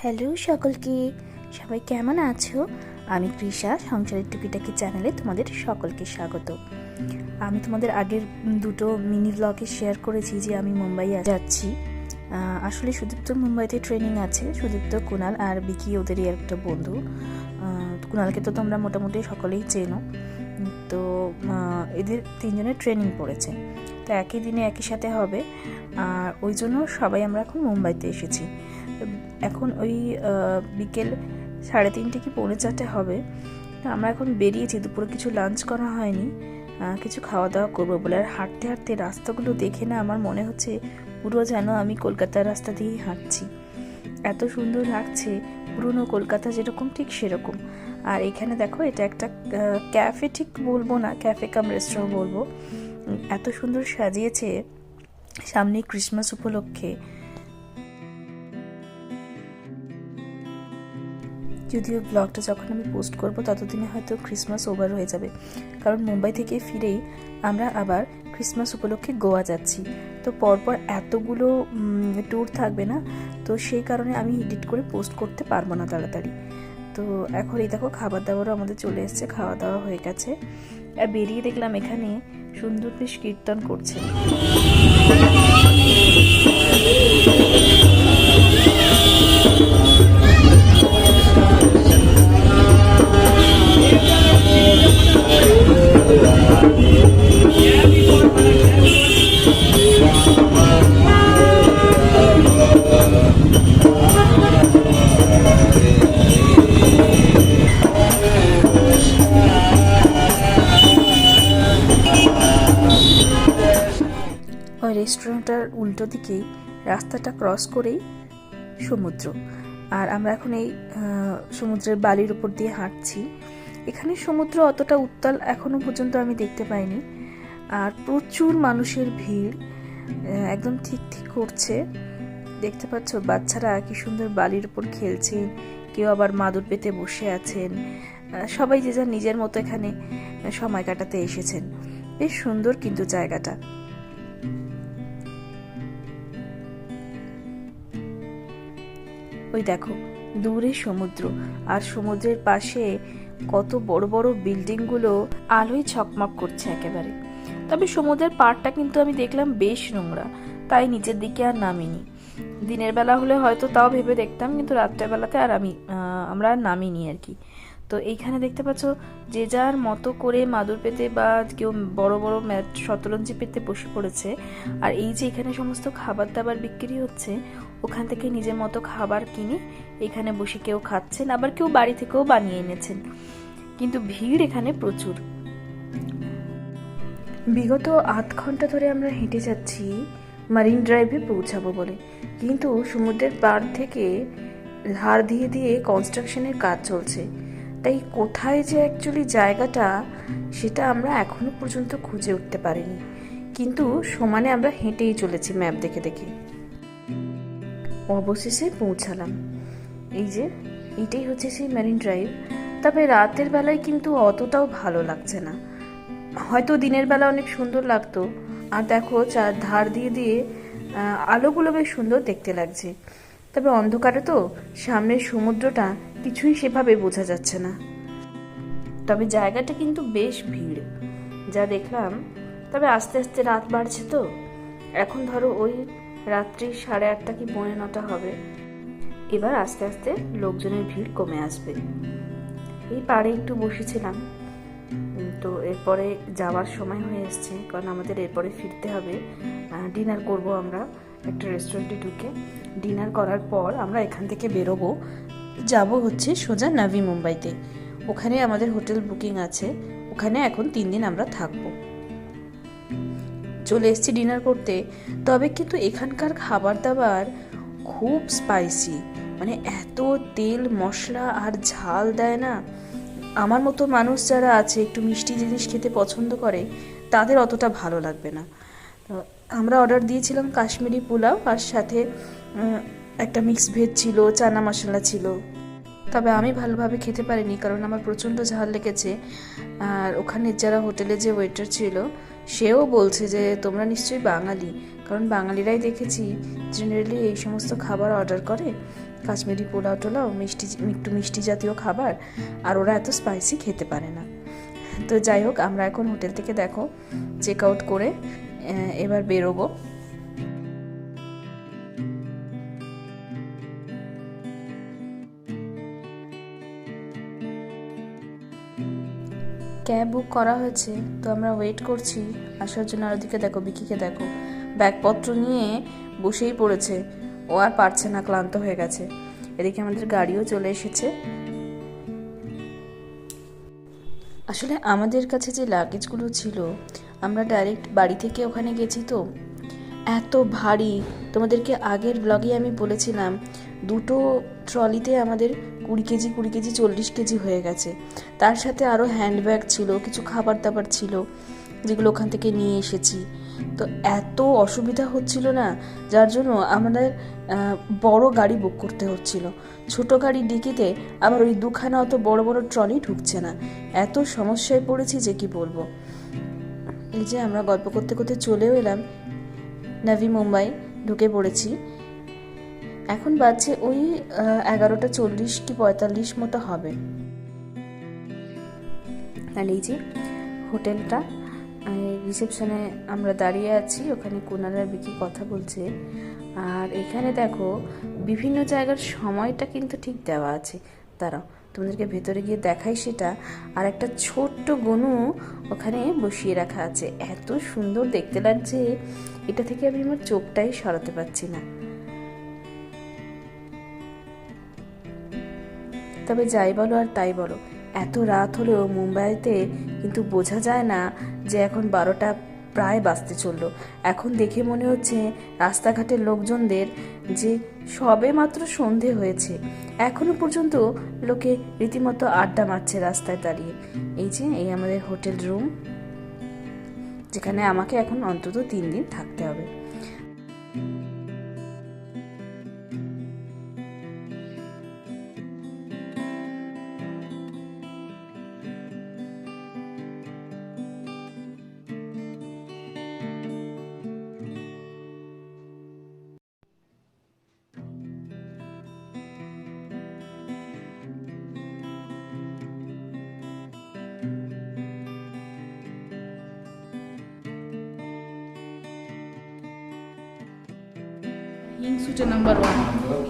Hello সকলকে, সবাই কেমন আছো? আমি কৃষা সংসারের টুকিটাকি চ্যানেলে তোমাদের সকলকে স্বাগত। আমি তোমাদের আগের দুটো মিনি ব্লগে শেয়ার করেছি যে আমি মুম্বাই যাচ্ছি। আসলে সুদীপ্তর মুম্বাইতে ট্রেনিং আছে। সুদীপ্ত, কুণাল আর বিকি ওদেরই একটা বন্ধু। কুণালকে তো তোমরা মোটামুটি সকলেই চেনো। তো এদের তিনজনের ট্রেনিং পড়েছে, তো একই দিনে একই সাথে হবে। আর ওই জন্য সবাই আমরা এখন মুম্বাইতে এসেছি। এখন ওই বিকেল 3:30 কি 4:45 হবে। আমরা এখন বেরিয়েছি, দুপুরে কিছু লাঞ্চ করা হয়নি, কিছু খাওয়া দাওয়া করবো বলে। আর হাঁটতে হাঁটতে রাস্তাগুলো দেখে না আমার মনে হচ্ছে পুরো যেন আমি কলকাতার রাস্তা দিয়েই হাঁটছি। এত সুন্দর লাগছে, পুরনো কলকাতা যেরকম ঠিক সেরকম। আর এখানে দেখো, এটা একটা ক্যাফে, ঠিক বলবো না, ক্যাফে কাম রেস্টুরেন্ট বলবো। এত সুন্দর সাজিয়েছে সামনে ক্রিসমাস উপলক্ষে। যদিও ব্লগটা যখন আমি পোস্ট করব ততদিনে হয়তো ক্রিসমাস ওভার হয়ে যাবে, কারণ মুম্বাই থেকে ফিরেই আমরা আবার ক্রিসমাস উপলক্ষে গোয়া যাচ্ছি। তো পরপর এতগুলো ট্যুর থাকবে না, তো সেই কারণে আমি এডিট করে পোস্ট করতে পারবো না তাড়াতাড়ি। তো এখন এই দেখো, খাবার দাবারও আমাদের চলে এসছে, খাওয়া দাওয়া হয়ে গেছে। আর বেরিয়ে দেখলাম এখানে সুন্দর বেশ কীর্তন করছে। ওই রেস্টুরেন্টটার উল্টো দিকেই রাস্তাটা ক্রস করেই সমুদ্র। আর আমরা এখন এই সমুদ্রের বালির উপর দিয়ে হাঁটছি। এখানে সমুদ্র অতটা উত্তাল এখনো পর্যন্ত আমি দেখতে পাইনি। আর প্রচুর মানুষের ভিড়, একদম ঠিক ঠিক করছে। দেখতে পাচ্ছ বাচ্চারা কি সুন্দর বালির উপর খেলছেন, কেউ আবার মাদুর পেতে বসে আছেন। সবাই যে যার নিজের মতো এখানে সময় কাটাতে এসেছেন। বেশ সুন্দর কিন্তু জায়গাটা। ওই দেখো দূরে সমুদ্র, আর সমুদ্রের পাশে কত বড় বড় বিল্ডিংগুলো আলোয় ঝকমক করছে একেবারে। তবে সমুদ্রের পাড়টা কিন্তু আমি দেখলাম বেশ নোংরা, তাই নিচের দিকে আর নামিনি। দিনের বেলা হলে হয়তো তাও ভেবে দেখতাম, কিন্তু রাত্রের বেলাতে আর আমরা আর নামিনি আর কি। তো এইখানে দেখতে পাচ্ছ যে যার মতো করে মাদুর পেতে বা কেউ বড় বড় ম্যাট শতরঞ্জি পেতে বসে পড়েছে। আর এই যে এখানে সমস্ত খাবার দাবার বিক্রি হচ্ছে, ওখান থেকে নিজের মতো খাবার কিনে এখানে বসে কেউ খাচ্ছেন, আবার কেউ বাড়ি থেকেও বানিয়ে এনেছেন। কিন্তু ভিড় এখানে প্রচুর। বিগত 8 ঘন্টা ধরে আমরা হেঁটে যাচ্ছি মারিন ড্রাইভে পৌঁছাবো বলে, কিন্তু সমুদ্রের পাড় থেকে ধার দিয়ে দিয়ে কনস্ট্রাকশনের কাজ চলছে। তাই কোথায় যে অ্যাকচুয়ালি জায়গাটা, সেটা আমরা এখনো পর্যন্ত খুঁজে উঠতে পারিনি। কিন্তু সমানে আমরা হেঁটেই চলেছি ম্যাপ দেখে দেখে। অবশেষে পৌঁছালাম। এই যে এটাই হচ্ছে সেই মেরিন ড্রাইভ। তবে রাতের বেলায় কিন্তু অতটাও ভালো লাগছে না, হয়তো দিনের বেলা অনেক সুন্দর লাগতো। আর দেখো চার ধার দিয়ে দিয়ে আলোগুলো বেশ সুন্দর দেখতে লাগছে। তবে অন্ধকারে তো সামনের সমুদ্রটা কিছুই সেভাবে বোঝা যাচ্ছে না। তবে জায়গাটা কিন্তু বেশ ভিড় যা দেখলাম। তবে আস্তে আস্তে রাত বাড়ছে, তো এখন ধরো ওই রাত্রি 8:30 কি 9:45 হবে। এবার আস্তে আস্তে লোকজনের ভিড় কমে আসবে। এই পাড়ে একটু বসেছিলাম, তো এরপরে যাওয়ার সময় হয়ে এসছে, কারণ আমাদের এরপরে ফিরতে হবে। ডিনার করব আমরা একটা রেস্টুরেন্টে ঢুকে। ডিনার করার পর আমরা এখান থেকে বেরোবো, যাব হচ্ছে সোজা নাভি মুম্বাইতে। ওখানে আমাদের হোটেল বুকিং আছে, ওখানে এখন 3 দিন আমরা থাকবো। চলে এসেছি ডিনার করতে। তবে কিন্তু এখানকার খাবার দাবার খুব স্পাইসি, মানে এত তেল মশলা আর ঝাল দেয় না। আমার মতো মানুষ যারা আছে একটু মিষ্টি জিনিস খেতে পছন্দ করে, তাদের অতটা ভালো লাগবে না। আমরা অর্ডার দিয়েছিলাম কাশ্মীরি পোলাও, আর সাথে একটা মিক্স ভেজ ছিল, চানা মশলা ছিল। তবে আমি ভালোভাবে খেতে পারিনি, কারণ আমার প্রচণ্ড ঝাল লেগেছে। আর ওখানে যারা হোটেলে যে ওয়েটার ছিল, সেও বলছে যে তোমরা নিশ্চয়ই বাঙালি, কারণ বাঙালিরাই দেখেছি জেনারেলি এই সমস্ত খাবার অর্ডার করে। কাশ্মীরি পোলাও টোলাও একটু মিষ্টি জাতীয় খাবার, আর ওরা এত স্পাইসি খেতে পারে না। তো যাই হোক, আমরা এখন হোটেল থেকে দেখো চেক আউট করে এবার বেরোবো। ক্যাব বুক করা হয়েছে, তো আমরা ওয়েট করছি আসার জন্য। আর ওদিকে দেখো বিকিকে দেখো, ব্যাগপত্র নিয়ে বসেই পড়েছে, ও আর পারছে না, ক্লান্ত হয়ে গেছে। এদিকে আমাদের গাড়িও চলে এসেছে। আসলে আমাদের কাছে যে লাগেজগুলো ছিল, আমরা ডাইরেক্ট বাড়ি থেকে ওখানে গেছি, তো এত ভারী। তোমাদেরকে আগের ব্লগে আমি বলেছিলাম দুটো ট্রলিতে আমাদের 20 কেজি 40 কেজি হয়ে গেছে। তার সাথে আরও হ্যান্ডব্যাগ ছিল, কিছু খাবার দাবার ছিল যেগুলো ওখান থেকে নিয়ে এসেছি। তো এত অসুবিধা হচ্ছিল না, যার জন্য আমাদের বড় গাড়ি বুক করতে হচ্ছিল। ছোট গাড়ির ডিকিতে আবার ওই দুখানা অত বড় বড় ট্রলি ঢুকছে না। এত সমস্যায় পড়েছি যে কি বলবো। এই যে আমরা গল্প করতে করতে চলেও এলাম নাভি মুম্বাই, ঢুকে পড়েছি। এখন বাজছে ওই 11টা 40 কি 45 মতো হবে। আর এই যে হোটেলটা, রিসেপশনে আমরা দাঁড়িয়ে আছি, ওখানে কুনাল আর বিকি কথা বলছে। আর এখানে দেখো বিভিন্ন জায়গার সময়টা কিন্তু ঠিক দেওয়া আছে। দাঁড়াও তোমাদেরকে ভেতরে গিয়ে দেখাই সেটা। আর একটা ছোট্ট গনু ওখানে বসিয়ে রাখা আছে, এত সুন্দর দেখতে লাগছে, এটা থেকে আমি আমার চোখটাই সরাতে পারছি না। তবে যাই বলো আর তাই বলো, এত রাত হলেও মুম্বাইতে কিন্তু বোঝা যায় না যে এখন 12টা প্রায় বাজতে চললো। এখন দেখে মনে হচ্ছে রাস্তাঘাটের লোকজনদের যে সবে মাত্র সন্ধে হয়েছে, এখনো পর্যন্ত লোকে রীতিমতো আড্ডা মারছে রাস্তায় দাঁড়িয়ে। এই যে এই আমাদের হোটেল রুম, যেখানে আমাকে এখন অন্তত 3 দিন থাকতে হবে। হিংসুটে নাম্বার 1,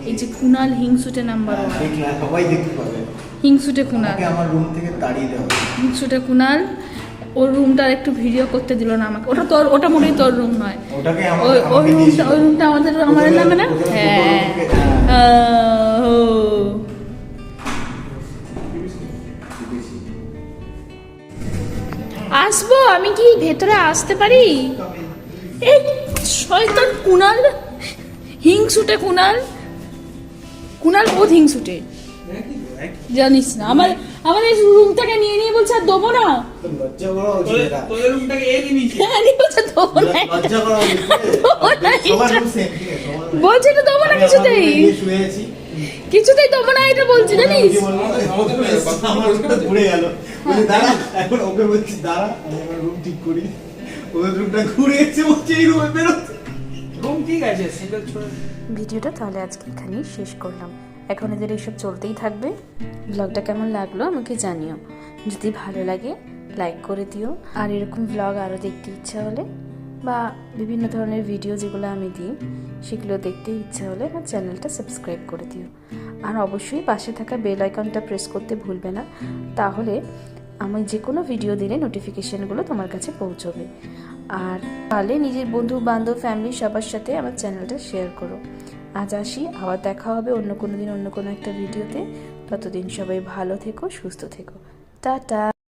এই যে কুনাল হিংসুটে নাম্বার 1, দেখলে সবাই দেখতে পাবে। হিংসুটে কুনাল, ওকে আমার রুম থেকে তাড়িয়ে দেওয়া হবে। হিংসুটে কুনাল। ওর রুমটার একটু ভিডিও করতে দিল না আমাকে। ওটা মোটেই তোর রুম নয়, ওটাকে ওই রুমটা আমাদের নামে না। হ্যাঁ, আসবো আমি, কি ভেতরে আসতে পারি? এই শয়তান কুনাল, হিংসুটে কুনাল, কুনাল বহুত হিংসুটে, জানিস না? আমাদের রুমটাকে নিয়ে নিয়ে বলছে আর দেবো না। লজ্জা করা উচিত এটা। তোদের রুমটাকে এ কি নিয়েছে? হ্যাঁ, বলছে দেবো না, লজ্জা করা উচিত। সবার রুম সেম, ঠিক আছে? বলছে এটা দেবো না, কিছুতেই শুয়েছি, কিছুতেই দেবো না, এটা বলছে জানিস। আমার রুমটা ঘুরে গেল। বলে দাঁড়া, এখন ওকে বলছি দাঁড়া, আমি আমার রুম ঠিক করি। ওদের রুমটা ঘুরে এসে বলছে এই রুমে বেরোতে। রুম ঠিক আছে, সিঙ্গেল ছোট। ভিডিওটা তাহলে আজকে এখানেই শেষ করলাম। এখন এদের এইসব চলতেই থাকবে। ব্লগটা কেমন লাগলো আমাকে জানিও, যদি ভালো লাগে লাইক করে দিও। আর এরকম ব্লগ আরও দেখতে ইচ্ছা হলে, বা বিভিন্ন ধরনের ভিডিও যেগুলো আমি দিই সেগুলো দেখতে ইচ্ছা হলে আমার চ্যানেলটা সাবস্ক্রাইব করে দিও। আর অবশ্যই পাশে থাকা বেল আইকনটা প্রেস করতে ভুলবে না, তাহলে আমি যে কোনো ভিডিও দিলে নোটিফিকেশানগুলো তোমার কাছে পৌঁছবে। আর তাহলে নিজের বন্ধু বান্ধব ফ্যামিলি সবার সাথে আমার চ্যানেলটা শেয়ার করো। আজ আসি, আবার দেখা হবে অন্য কোনো দিন অন্য কোনো একটা ভিডিওতে। ততদিন সবাই ভালো থেকো, সুস্থ থেকো, টাটা।